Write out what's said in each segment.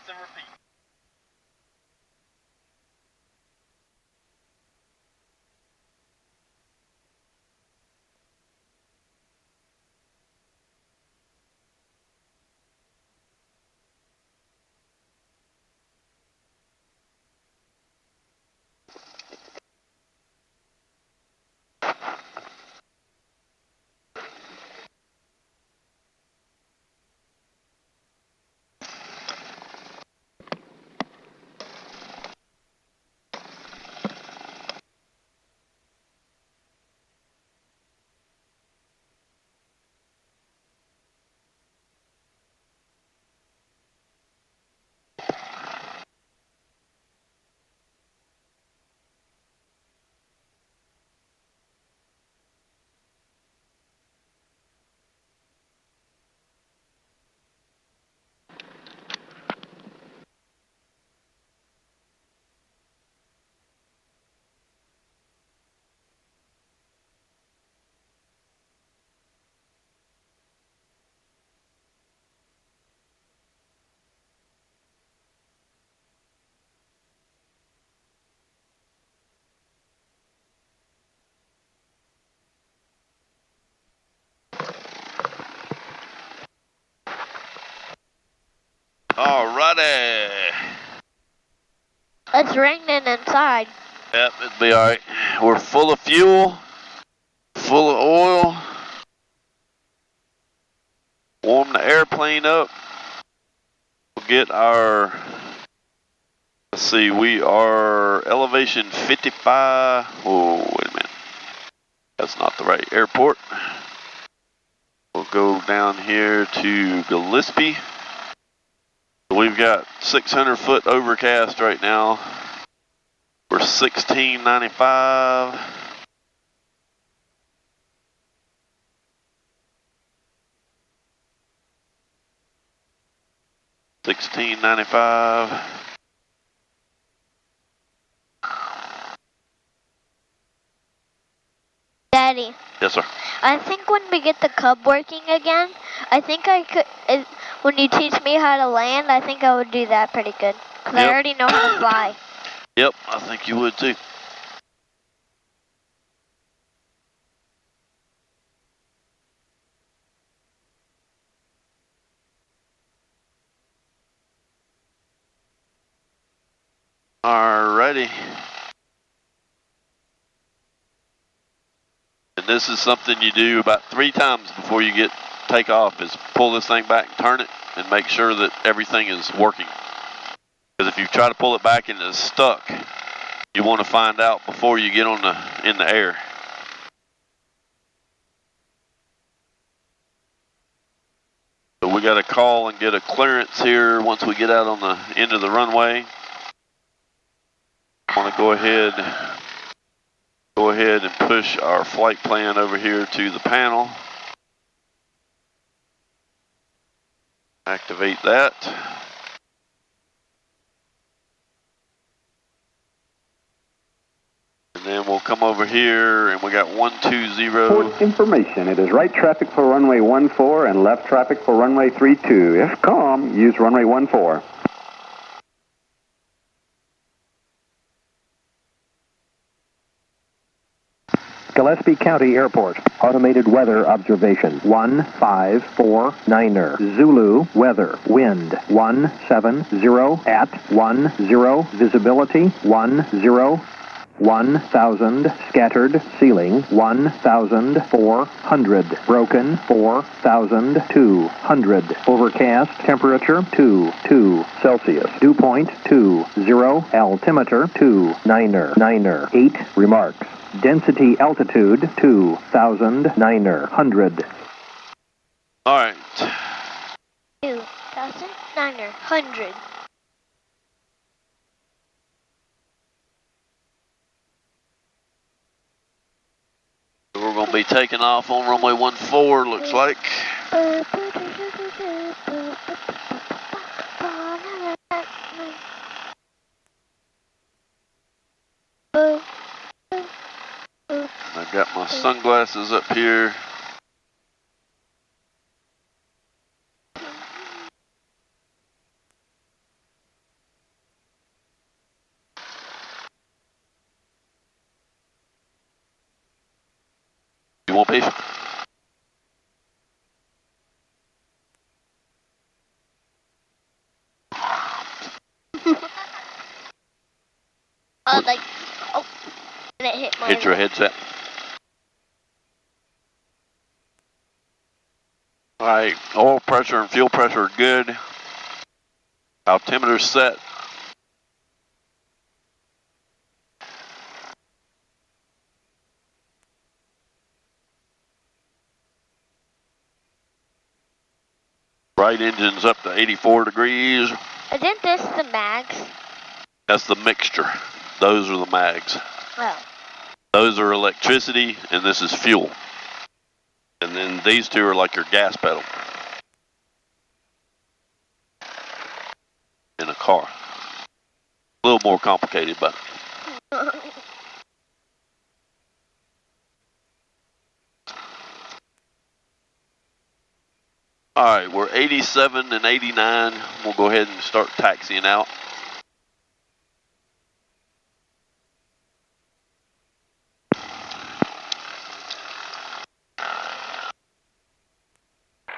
laps and repeat. Alrighty. It's raining inside. Yep, it'll be alright. We're full of fuel, full of oil. Warm the airplane up. We'll get our, let's see, we are elevation 55. Oh, wait a minute. That's not the right airport. We'll go down here to Gillespie. We've got 600 foot overcast right now. We're 1695. Daddy. Yes, sir. I think when we get the Cub working again, I think I could, when you teach me how to land, I think I would do that pretty good. Because I already know how to fly. Yep, I think you would too. Alrighty. And this is something you do about 3 times before you get takeoff, is pull this thing back and turn it and make sure that everything is working. Because if you try to pull it back and it's stuck, you want to find out before you get on in the air. So we got to call and get a clearance here once we get out on the end of the runway. I want to go ahead and push our flight plan over here to the panel. Activate that. And then we'll come over here and we got 120. Port information. It is right traffic for runway 14 and left traffic for runway 32. If calm, use runway 14. Gillespie County Airport. Automated weather observation. 1549er. Zulu weather. Wind 170 at 10. Visibility 10. 1000. Scattered. Ceiling 1400. Broken 4200. Overcast. Temperature 2 Celsius. Dew point 20. Altimeter 29er. 8 remarks. Density altitude 2,900. All right. 2,900. We're going to be taking off on runway 14, looks like. I've got my sunglasses up here. Copy. Like, oh, and it hit my. Hit your headset. All right, oil pressure and fuel pressure are good. Altimeter's set. Right engine's up to 84 degrees. Isn't this the mags? That's the mixture. Those are the mags. Oh. Those are electricity, and this is fuel. And then these two are like your gas pedal in a car. A little more complicated, but. All right, we're 87 and 89. We'll go ahead and start taxiing out.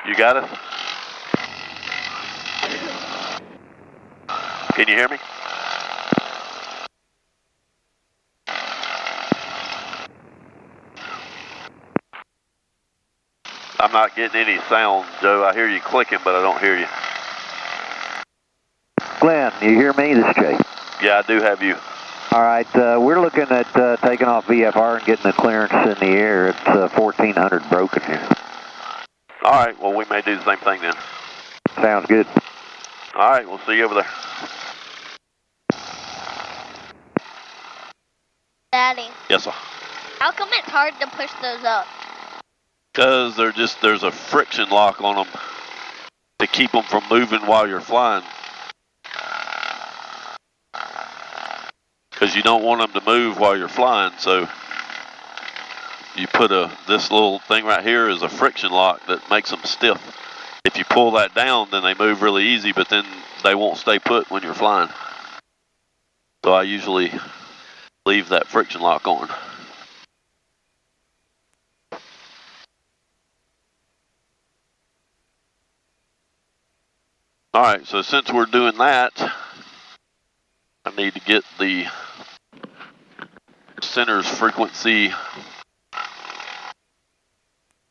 You got it? Can you hear me? I'm not getting any sound, Joe. I hear you clicking, but I don't hear you. Glenn, you hear me? This is Jay. Yeah, I do have you. All right, we're looking at taking off VFR and getting the clearance in the air. It's 1400 broken here. All right, well, we may do the same thing then. Sounds good. All right, we'll see you over there. Daddy, Yes, sir. how come it's hard to push those up? Because there's a friction lock on them to keep them from moving while you're flying. Because you don't want them to move while you're flying, so you put this little thing right here is a friction lock that makes them stiff. If you pull that down, then they move really easy, but then they won't stay put when you're flying. So I usually leave that friction lock on. All right, so since we're doing that, I need to get the center's frequency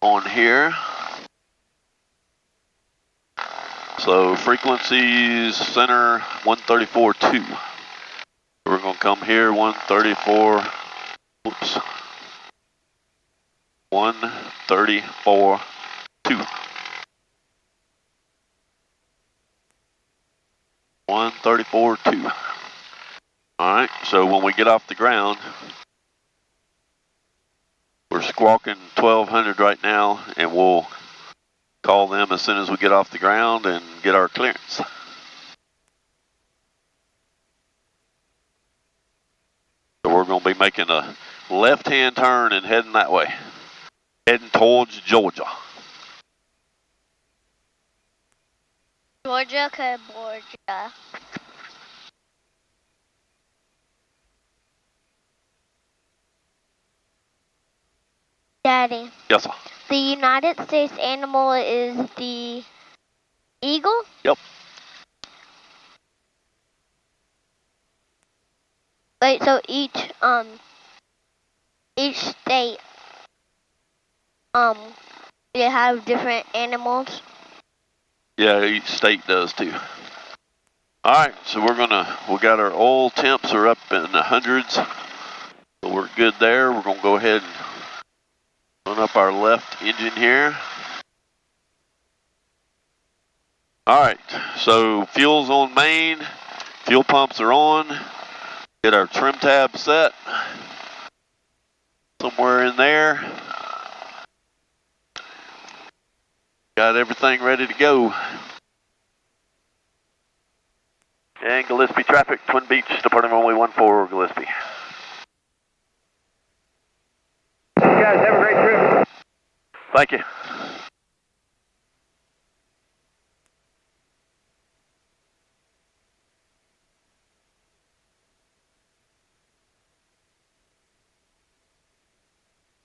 on here. So frequencies, center 134.2. We're going to come here 134, oops, 134.2. 134.2. All right, so when we get off the ground, we're squawking 1200 right now, and we'll call them as soon as we get off the ground and get our clearance. So we're going to be making a left-hand turn and heading that way, heading towards Georgia. Georgia, Georgia. Daddy. Yes, sir. The United States animal is the eagle? Yep. Wait, so each state, they have different animals? Yeah, each state does too. All right, so we got our oil temps are up in the hundreds. So we're good there. We're gonna go ahead and run up our left engine here. All right, so fuel's on main, fuel pumps are on. Get our trim tab set somewhere in there. Got everything ready to go. And Gillespie traffic, Twin Beach, departing runway 14, Gillespie. You guys have a great trip. Thank you.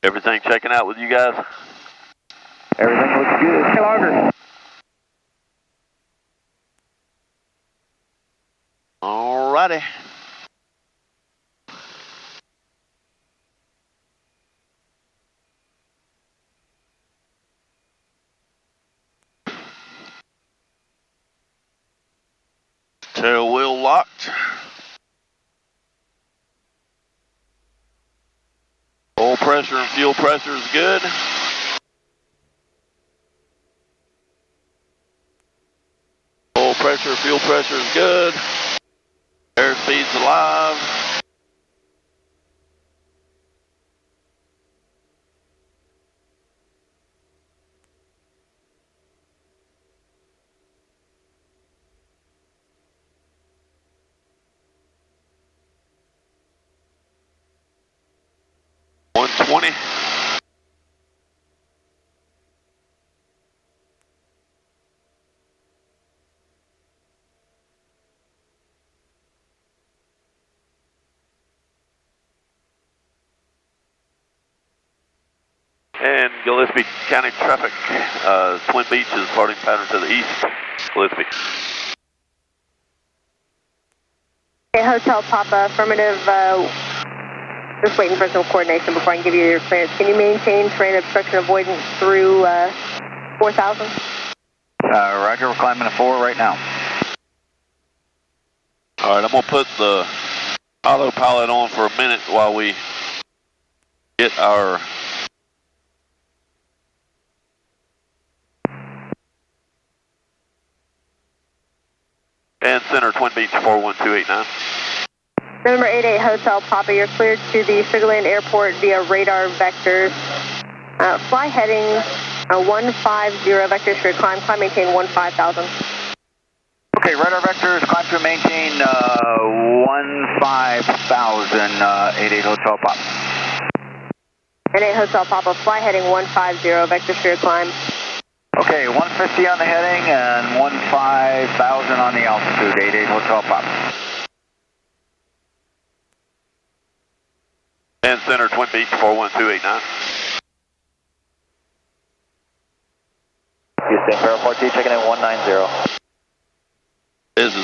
Everything checking out with you guys? Everything looks good. Hey, Logger. Alrighty. Tail wheel locked. Oil pressure and fuel pressure is good. Oil pressure, fuel pressure is good. Airspeed's alive. $120. And Gillespie County traffic, Twin Beach is parting pattern to the east. Gillespie. Okay, Hotel Papa, affirmative, just waiting for some coordination before I can give you your clearance. Can you maintain terrain obstruction avoidance through 4,000? Roger, we're climbing a 4 right now. Alright, I'm going to put the autopilot on for a minute while we get our and center Twin Beach 41289. November 88 Hotel Papa, you're cleared to the Sugarland Airport via radar vectors. Fly heading 150 vectors for your climb maintain 15,000. Okay, radar vectors, climb to maintain 15,000, 88 Hotel Pop. 88 Hotel Papa, fly heading 150 vectors for your climb. Okay, 150 on the heading and 15,000 on the altitude, 88 Hotel Pop. And center Twin Beach 41289. Houston, Farrell 42, checking in 190. This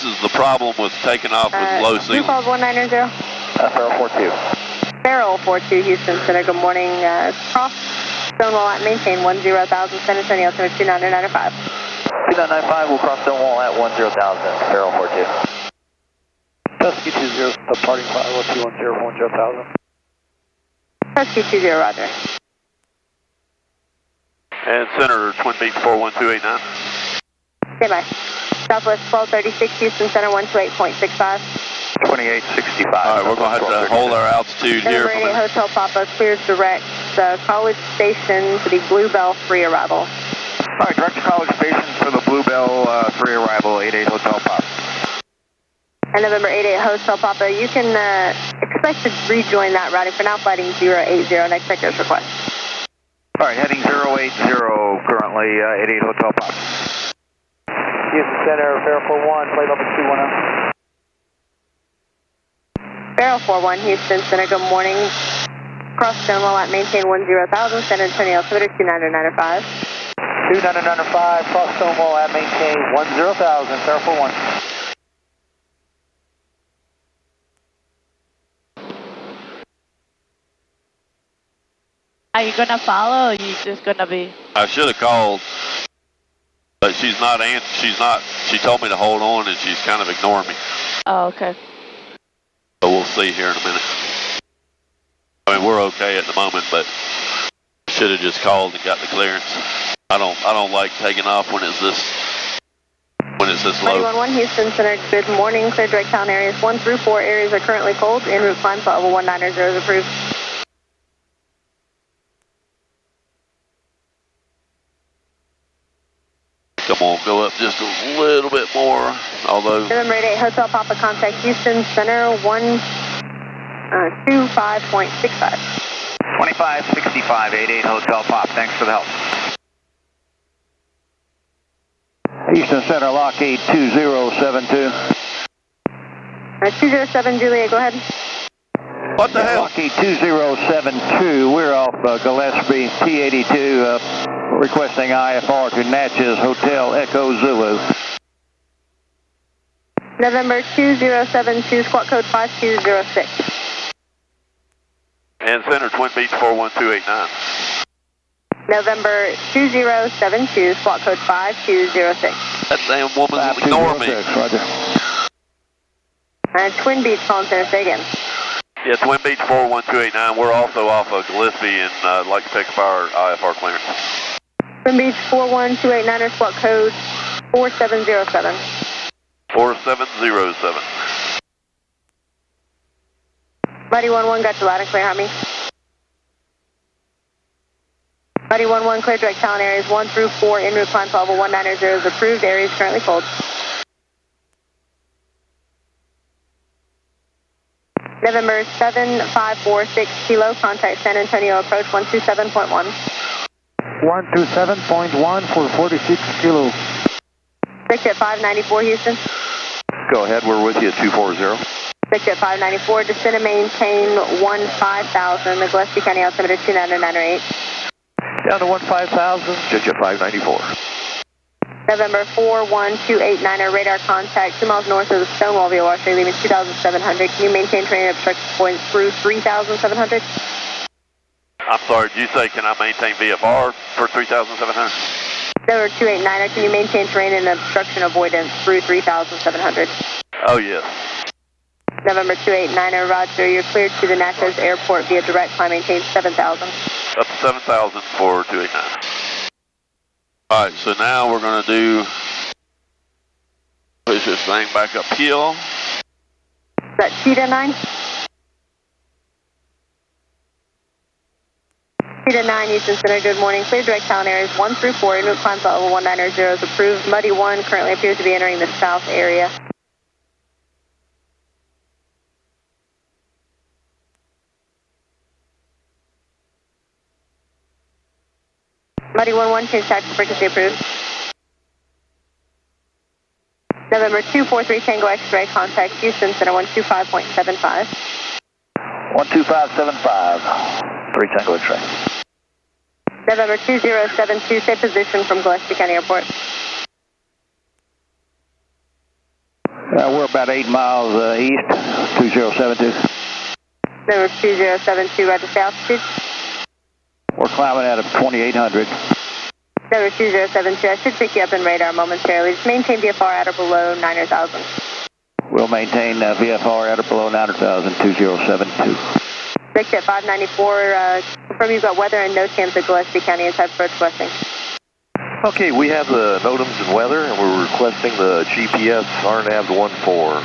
is the problem with taking off with low Who ceiling. calls 190? Farrell 42. Farrell 42, Houston Center, good morning. Cross Stonewall at maintain 10,000, San Antonio, altimeter 2995. 2995, we'll cross Stonewall at 10,000, Farrell 42. Husky 20, departing 51210, 10,000. Husky 20, roger. And center Twin Beach 41289. Stay by. Southwest 1236, Houston Center 128.65. 2865. Alright, we're going to have to hold our altitude here. Number 88 Hotel Papa clears direct College Station to the Bluebell free arrival. Alright, direct to College Station for the Bluebell free arrival, 88 Hotel Papa. And November 88 Hotel Papa, you can expect to rejoin that routing. For now, flighting 080, next sector's request. Alright, heading 080 currently, 88 Hotel Papa. Houston Center, Farrell 41, flight level 210. Farrell 41, Houston Center, good morning. Cross Stonewall at maintain 10,000, San Antonio, altimeter 2995. 2995, cross Stonewall at maintain 10,000, Farrell 41. Are you gonna follow, or you just gonna be? I should have called, but she's not. She told me to hold on, and she's kind of ignoring me. Oh, okay. So we'll see here in a minute. I mean, we're okay at the moment, but should have just called and got the clearance. I don't like taking off when it's this low. 911 Houston Center, good morning. Clear direct town areas 1 through 4 areas are currently cold. En route climb flight level 190 is approved. Come on, go up just a little bit more, although... November 88 Hotel Papa, contact Houston Center 125.65. 2565, 88 Hotel Pop, thanks for the help. Houston Center, Lockheed 2072. 207 Juliet, go ahead. What the hell? Lockheed 2072, we're off Gillespie T82, requesting IFR to Natchez Hotel Echo Zulu. November 2072, squawk code 5206. And center, Twin Beach 41289. November 2072, squawk code 5206. That damn woman's ignoring me. Roger. Twin Beach calling center, say again. Yeah, Twin Beach 41289. We're also off of Gillespie and like to pick up our IFR clearance. Twin Beach 41289, squawk code 4707. 4707. Buddy 11 got you loud and clear, Harmony. Buddy 11 clear direct talent areas 1 through 4 en route climb level 190 is approved. Areas currently cold. November 7546 kilo, contact San Antonio approach 127.1. 127.1 for 46 kilo. Victor 594 Houston. Go ahead, we're with you at 240. Victor 594, descend and maintain 15,000, the Gillespie County altimeter 29908. Down to 15,000. Judge 594. November 41289, radar contact 2 miles north of the Stonewall via Washer, leaving 2,700. Can you maintain terrain obstruction points through 3,700? I'm sorry, did you say can I maintain VFR for 3,700? November 289, can you maintain terrain and obstruction avoidance through 3,700? Oh, yes. November 289, roger, you're cleared to the Natchez Airport via direct climb, maintain 7,000. Up to 7,000 for 289. All right, so now we're going to do, push this thing back uphill. Is that Cheetah 9? Cheetah 9, Houston Center, good morning. Clear direct talent areas 1 through 4, en route climb level 190 is approved. Muddy 1 currently appears to be entering the south area. Muddy 11, change tactical frequency approved. November 243 Tango X-ray, contact Houston Center 125.75. 12575. 3 Tango X-ray. November 2072, stay position from Gillespie County Airport. We're about 8 miles east, 2072. November 2072, roger, stay altitude. We're climbing out of 2,800. November 2072, I should pick you up in radar momentarily. Just maintain VFR at or below 9,000. We'll maintain VFR at or below 9,000, 2072. Victor 594, confirm you've got weather and NOTAMs at Gillespie County inside approach blessing. Okay, we have the NOTAMs and weather, and we're requesting the GPS RNAV 14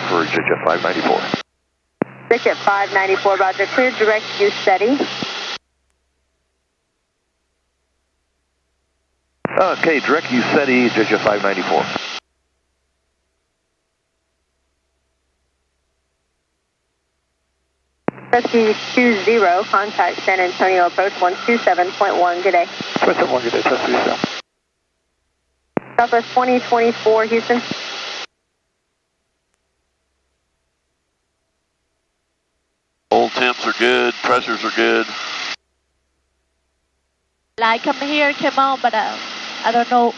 for JJ 594. Victor 594, roger, clear direct use steady. Okay, direct use SETI, JJ 594. Rescue 20, contact San Antonio approach 127.1, good day. 271, good day, 237. Southwest 2024, Houston. Old temps are good, pressures are good. Like come here, came on, but I don't know.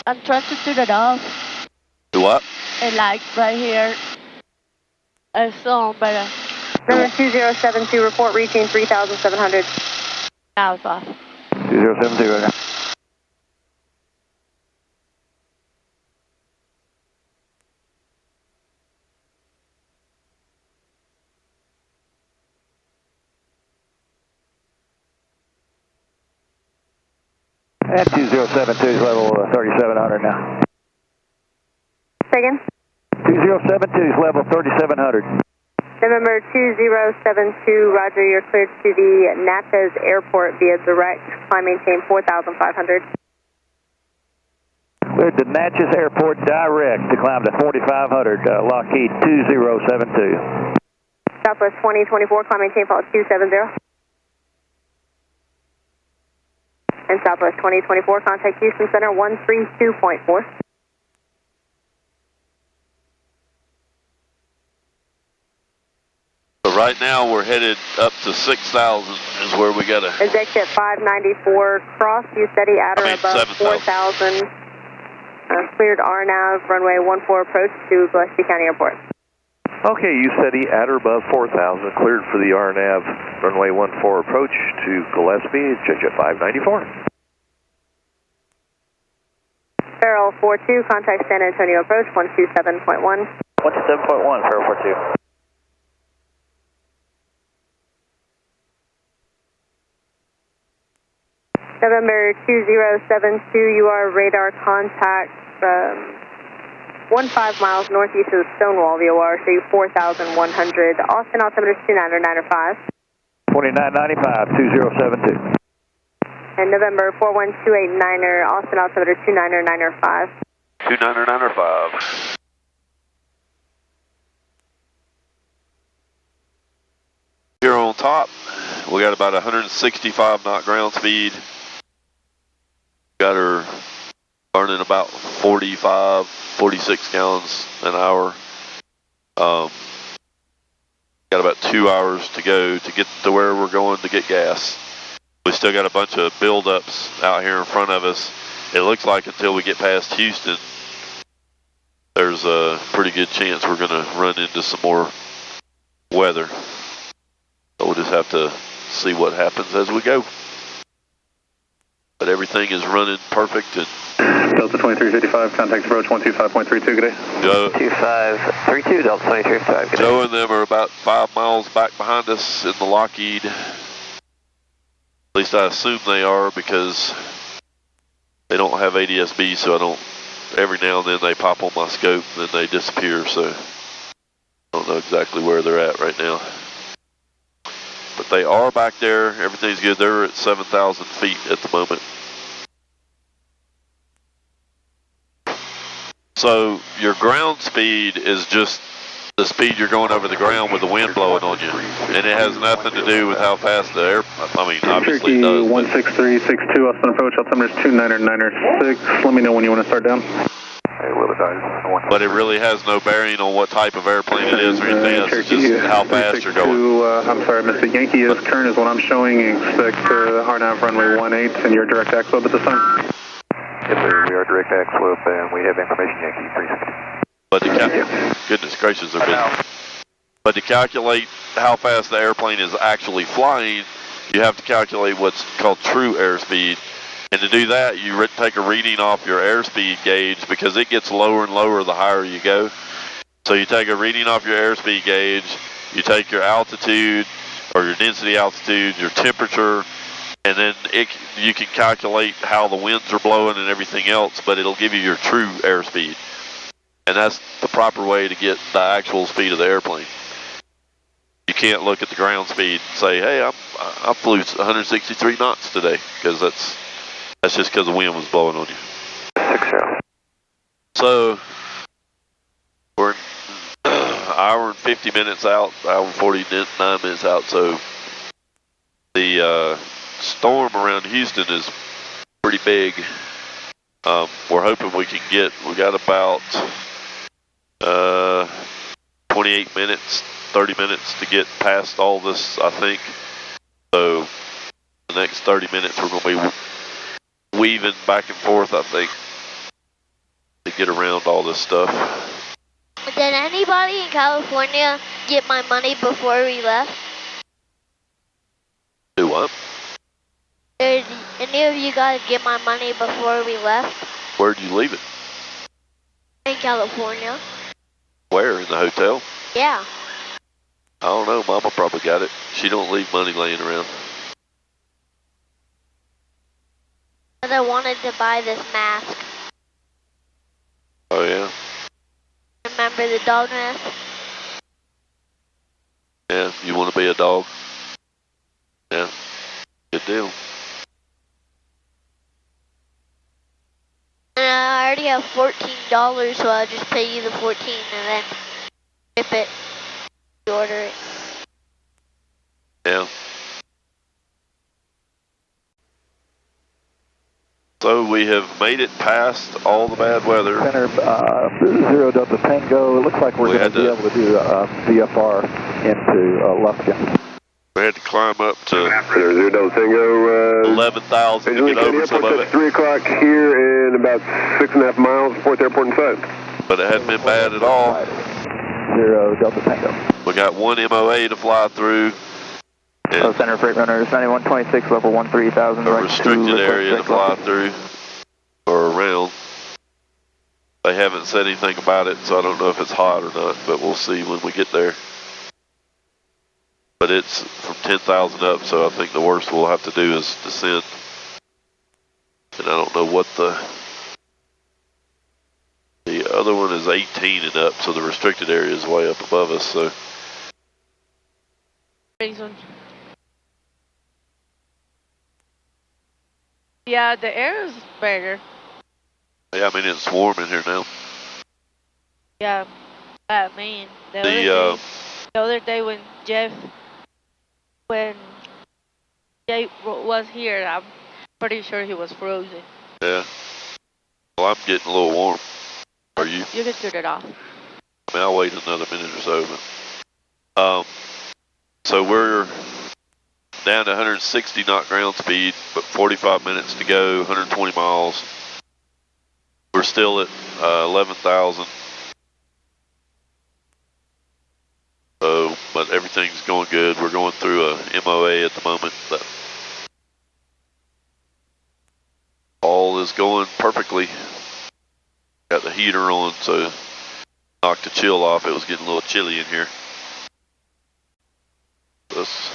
I'm trying to turn it off. Do what? And like right here, it's on, but Number 2072, report reaching 3,700. now it's off. 2072 right now. At 2072 is level 3,700 now. Say again? 2072 is level 3,700. November 2072, roger, you're cleared to the Natchez Airport via direct climb maintain 4,500. Cleared to Natchez Airport direct to climb to 4,500, Lockheed 2072. Southwest 2024, climb maintain fall 270. And Southwest 2024, contact Houston Center 132.4. Right now we're headed up to 6,000 is where we gotta. Is exit 594 cross, you steady at or above 4,000. Cleared RNAV, runway 14 approach to Gillespie County Airport. Okay, you steady at or above 4,000, cleared for the RNAV, runway 14 approach to Gillespie, jet 594. Farrell 42, contact San Antonio approach 127.1. 127.1, Farrell 42. November 2072, you are radar contact 15 miles northeast of Stonewall, VOR, show you 4,100. Austin, altimeter 29905. 2995, 2072. And November 41289er, Austin, altimeter 29905. 29905. Here on top, we got about 165 knot ground speed. Got her burning about 45, 46 gallons an hour. Got about 2 hours to go to get to where we're going to get gas. We still got a bunch of buildups out here in front of us. It looks like until we get past Houston, there's a pretty good chance we're going to run into some more weather. So we'll just have to see what happens as we go. But everything is running perfect. And Delta 2355, contact approach 125.32, good day. Joe, 2532, Delta 2355, good day. Joe and them are about 5 miles back behind us in the Lockheed. At least I assume they are because they don't have ADS-B, so I don't, every now and then they pop on my scope and then they disappear, so I don't know exactly where they're at right now. But they are back there, everything's good. They're at 7,000 feet at the moment. So your ground speed is just the speed you're going over the ground with the wind blowing on you. And it has nothing to do with how fast the air, I mean, obviously it does. 16362, Austin approach, altimeter 29906. Let me know when you want to start down. But it really has no bearing on what type of airplane it is or anything else. It's just how fast you're going. I'm sorry, Mr. Yankee is current is what I'm showing. Expect RNAV runway 18 and your direct axle at this time. Yes, sir, we are direct axle and we have information Yankee 360. But to goodness gracious, they're busy. But to calculate how fast the airplane is actually flying, you have to calculate what's called true airspeed. And to do that, you take a reading off your airspeed gauge because it gets lower and lower the higher you go. So you take a reading off your airspeed gauge, you take your altitude or your density altitude, your temperature, and then you can calculate how the winds are blowing and everything else, but it'll give you your true airspeed. And that's the proper way to get the actual speed of the airplane. You can't look at the ground speed and say, hey, I flew 163 knots today, because that's just because the wind was blowing on you. 60. So we're an hour and 50 minutes out, hour and 49 minutes out. So the storm around Houston is pretty big. We're hoping we got about 28 minutes, 30 minutes to get past all this, I think. So the next 30 minutes we're going to be weaving back and forth, I think, to get around all this stuff. Did anybody in California get my money before we left? Do what? Did any of you guys get my money before we left? Where'd you leave it? In California. Where? In the hotel? Yeah. I don't know. Mama probably got it. She don't leave money laying around. Because I wanted to buy this mask. Oh, yeah? Remember the dog mask? Yeah, you want to be a dog? Yeah, good deal. And I already have $14, so I'll just pay you the 14 and then ship it. You order it. Yeah. So we have made it past all the bad weather. Center 0 Delta Tango. It looks like we're going to be able to do VFR into Lufkin. We had to climb up to 0 Delta Tango. 11,000 to get over some of it. 3 o'clock here in about 6.5 miles, Fourth Airport inside. But it hadn't been bad at all. 0 Delta Tango. We got one MOA to fly through. Center Freight Runners 9126, level 13,000. A restricted area to fly through or around. They haven't said anything about it, so I don't know if it's hot or not, but we'll see when we get there. But it's from 10,000 up, so I think the worst we'll have to do is descend. And I don't know what the other one is 18 and up, so the restricted area is way up above us, so. Yeah, the air is better. Yeah, I mean, it's warm in here now. Yeah, I mean, the other day when Jay was here, I'm pretty sure he was frozen. Yeah. Well, I'm getting a little warm. Are you? You can turn it off. I mean, I'll wait another minute or so, but, so we're down to 160 knot ground speed, but 45 minutes to go, 120 miles. We're still at 11,000. So, but everything's going good. We're going through a MOA at the moment. But all is going perfectly. Got the heater on, so knocked the chill off. It was getting a little chilly in here. Let's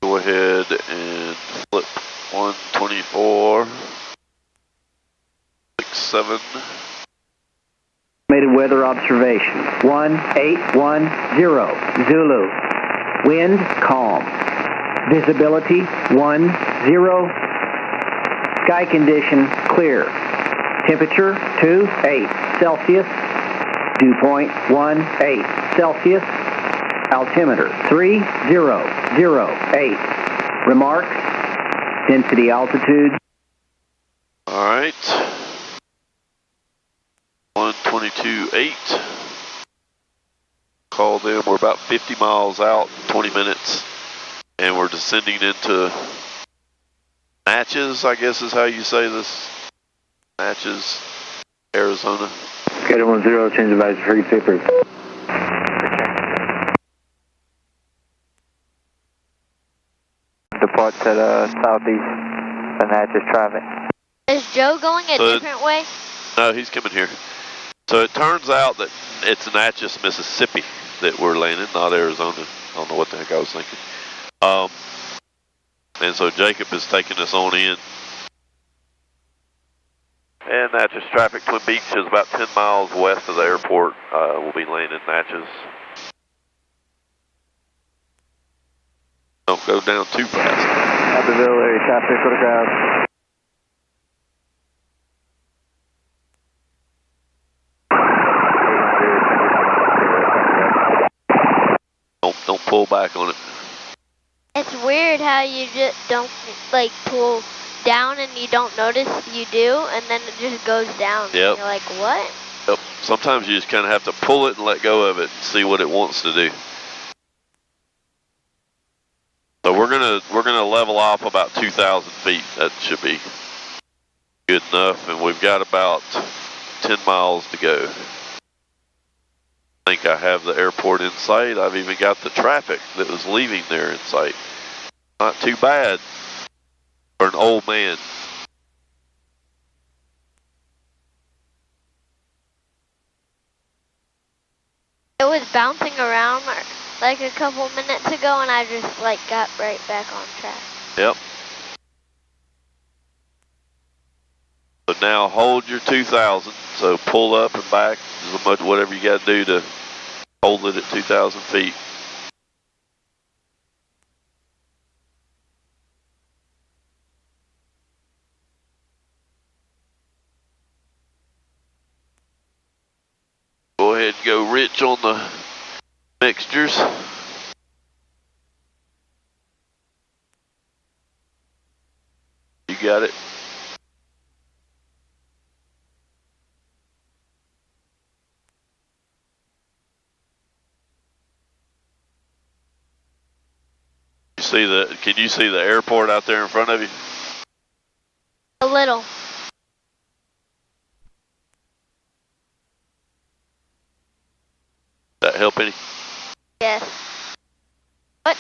go ahead and flip 124, 67. Estimated weather observation 1810 Zulu. Wind calm. Visibility 10. Sky condition clear. Temperature 28 Celsius. Dew point 18 Celsius. Altimeter 3008. Remarks. Density altitude. All right. 122.8. Call them. We're about 50 miles out, 20 minutes, and we're descending into Natchez, I guess is how you say this. Natchez, Arizona. Schedule 10, change advisory for free paper. Depart to the southeast, the Natchez traffic. Is Joe going a different way? No, he's coming here. So it turns out that it's Natchez, Mississippi that we're landing, not Arizona. I don't know what the heck I was thinking. And so Jacob is taking us on in. And Natchez traffic, Twin Beach is about 10 miles west of the airport. We'll be landing Natchez. Don't go down too fast. Abbeville area traffic photograph. Don't pull back on it. It's weird how you just don't like pull down and you don't notice you do, and then it just goes down. Yep. And you're like, what? Yep. Sometimes you just kind of have to pull it and let go of it and see what it wants to do. So we're gonna level off about 2,000 feet. That should be good enough, and we've got about 10 miles to go. I think I have the airport in sight. I've even got the traffic that was leaving there in sight. Not too bad for an old man. It was bouncing around like a couple minutes ago, and I just like got right back on track. Yep. So now hold your 2,000. So pull up and back as much, whatever you got to do to hold it at 2,000 feet. Go ahead and go rich on the mixtures. You got it. see can you see the airport out there in front of you? A little. That help any? Yes. What?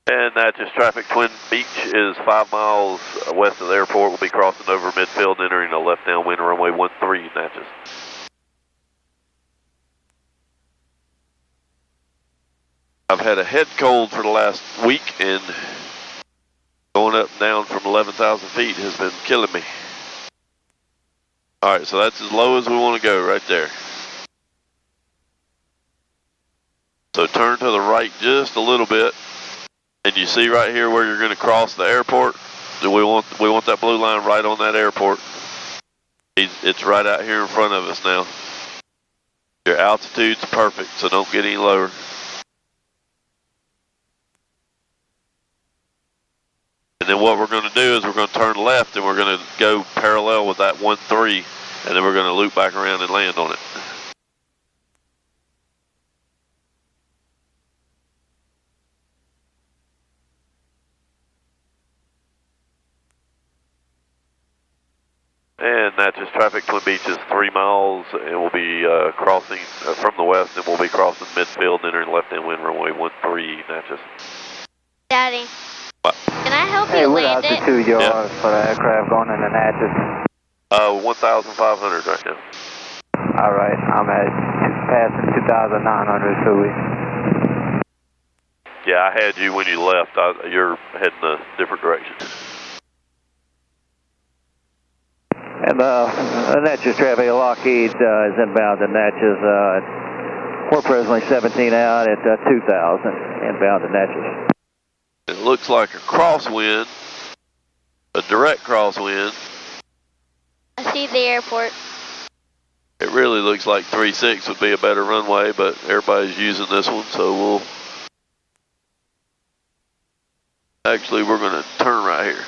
And Natchez traffic, Twin Beach is 5 miles west of the airport. We'll be crossing over midfield, entering a left downwind runway 13, Natchez. I've had a head cold for the last week, and going up and down from 11,000 feet has been killing me. All right, so that's as low as we want to go right there. So turn to the right just a little bit. And you see right here where you're going to cross the airport? We want that blue line right on that airport. It's right out here in front of us now. Your altitude's perfect, so don't get any lower. And then what we're going to do is we're going to turn left and we're going to go parallel with that 13, and then we're going to loop back around and land on it. And Natchez traffic, Twin Beach is 3 miles, and we'll be crossing from the west, and we'll be crossing midfield, entering left-hand wind runway 13, Natchez. Daddy. What? Can I help Hey, you what land it? altitude you are for the aircraft going into Natchez? 1,500 right now. All right, I'm at passing 2,900, so we... Yeah, I had you when you left. You're heading a different direction. And Natchez traffic, Lockheed is inbound to Natchez. We're presently 17 out at 2,000 inbound to Natchez. It looks like a crosswind, a direct crosswind. I see the airport. It really looks like 36 would be a better runway, but everybody's using this one, so we'll... Actually, we're going to turn right here.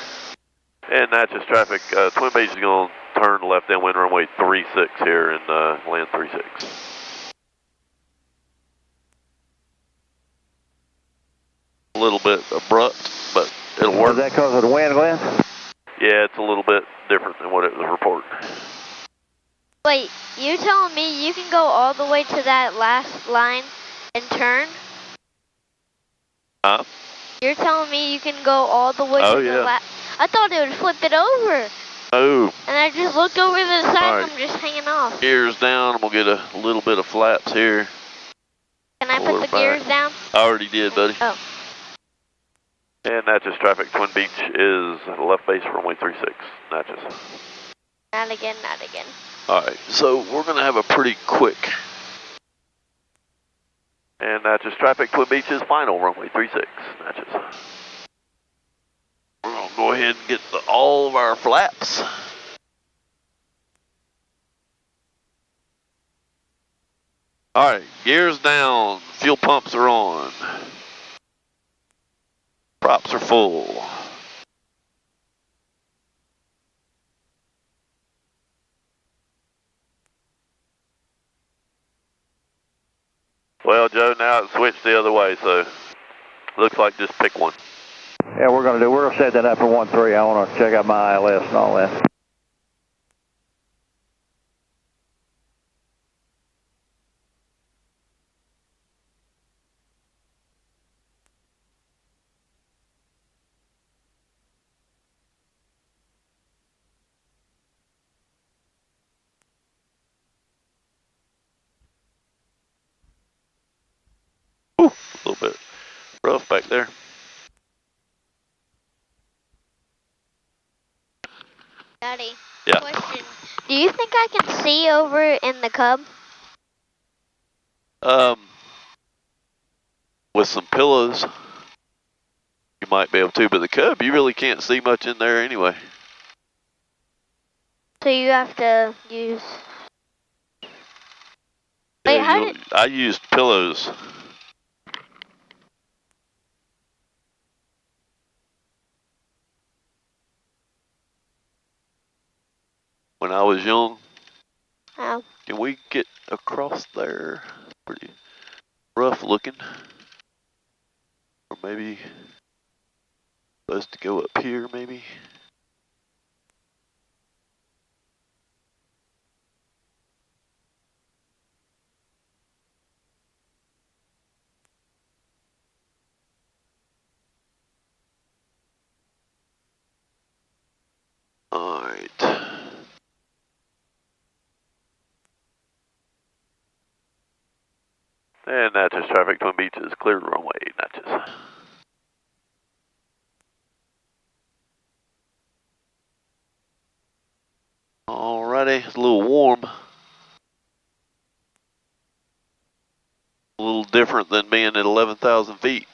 And Natchez traffic, Twin Beach is going to turn left downwind runway 36 here and land 36. A little bit abrupt, but it'll work. Was that because of the wind, Glenn? Yeah, it's a little bit different than what it was reported. Wait, you telling me you can go all the way to that last line and turn? Huh? You're telling me you can go all the way to the last... I thought it would flip it over. Oh. And I just looked over to the side All right. and I'm just hanging off. Gears down, and we'll get a little bit of flaps here. Can I put the gears down? I already did, buddy. Oh. And Natchez traffic, Twin Beach is left base runway 36, Natchez. Not again, not again. All right, so we're going to have a pretty quick. And Natchez traffic, Twin Beach is final, runway 36, Natchez. We're going to go ahead and get all of our flaps. All right, gears down, fuel pumps are on. Props are full. Well, Joe, now it's switched the other way, so looks like just pick one. Yeah, we're going to set that up for 1-3. I want to check out my ILS and all that. Ooh, a little bit rough back there. Daddy, Yeah. question. Do you think I can see over in the Cub? With some pillows, you might be able to, but the Cub, you really can't see much in there anyway. So you have to use... Wait, Yeah, I used pillows. When I was young, Oh. Can we get across there? Pretty rough looking. Or maybe supposed to go up here, maybe. Alright. And Natchez traffic, Twin Beaches, cleared runway, Natchez. Alrighty, it's a little warm. A little different than being at 11,000 feet.